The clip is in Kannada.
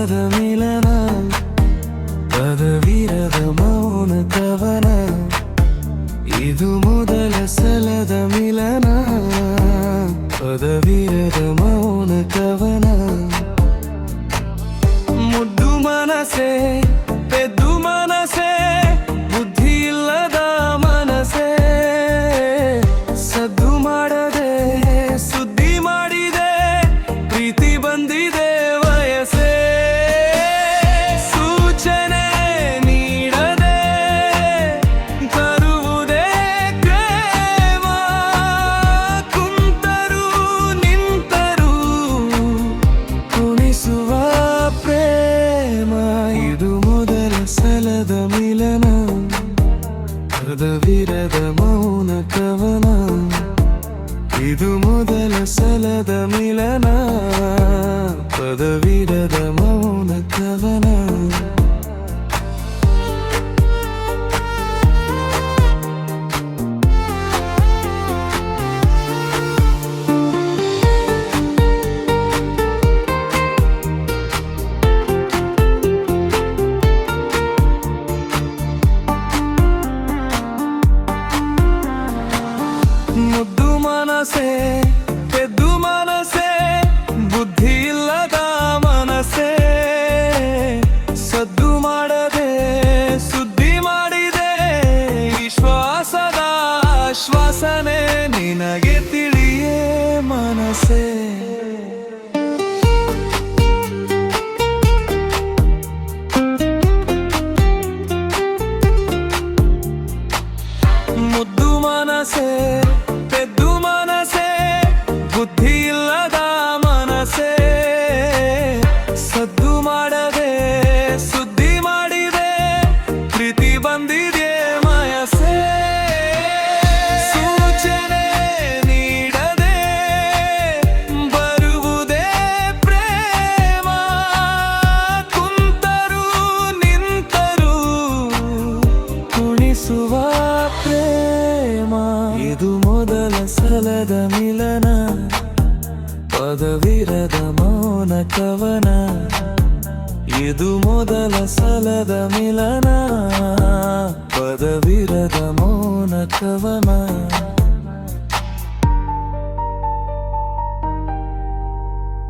ಸಲದ ಮಿಲನ ಪದವಿರದ ಮೌನ ಕವನ ಇದು ಮೊದಲ ಸಲದ ಮಿಲನ ಪದವಿರದ ಮೌನ ಕವನ ಮುದ್ದು ಮನಸೆ ಪೆದ್ದು ಮನಸೆ ಬುದ್ಧಿ ಇಲ್ಲದ ಮನಸೆ ಸದ್ದು ಮಾಡದೆ ಸುದ್ದಿ ಮಾಡಿದೆ ಪ್ರೀತಿ ಬಂದಿದೆ ವಯಸ್ಸೇ ಸೂಚನೆ ನೀಡದೆ ತರುವುದೇ ಪ್ರೇಮ ಕುಂತರು ನಿಂತರು ಕುಣಿಸುವ ಪ್ರೇಮ ಇದು ಮೊದಲ ಸಲದ ಮಿಲನ ಪದವಿರದ ಮೌನ ಕವನ ಇದು ಮೊದಲ ಸಲದ ಮಿಲನ ಪದವಿರದ ಮೌನ ಕವನ ಮುದ್ದು ಮನಸೆ ಪೆದ್ದು ಮನಸೆ ಬುದ್ಧಿ ಇಲ್ಲದ ಮನಸೆ ಸದ್ದು ಮಾಡದೆ ಸುದ್ದಿ ಮಾಡಿದೆ ವಿಶ್ವಾಸದ ಆಶ್ವಾಸನೆ ನಿನಗೆ ತಿಳಿಯೇ ಮನಸೆ ಮುದ್ದು ಮನಸೆ ಪೆದ್ದು ಮನಸೆ ಬುದ್ಧಿ ಇಲ್ಲದ ಮನಸೆ ಸದ್ದು ಮಾಡದೆ ಸುದ್ದಿ ಮಾಡಿದೆ ಪ್ರೀತಿ ಬಂದಿದೆ ಮಯಸೆ ಸೂಚನೆ ನೀಡದೆ ಬರುವುದೇ ಪ್ರೇಮ ಕುಂತರು ನಿಂತರು ಕುಣಿಸುವ ಪ್ರೇಮ ಇದು ಮೊದಲ ಸಲದ ಮಿಲನ ಪದವಿರದ ಮೌನ ಕವನ ಇದು ಮೊದಲ ಸಲದ ಮಿಲನ ಪದವಿರದ ಮೌನ ಕವನ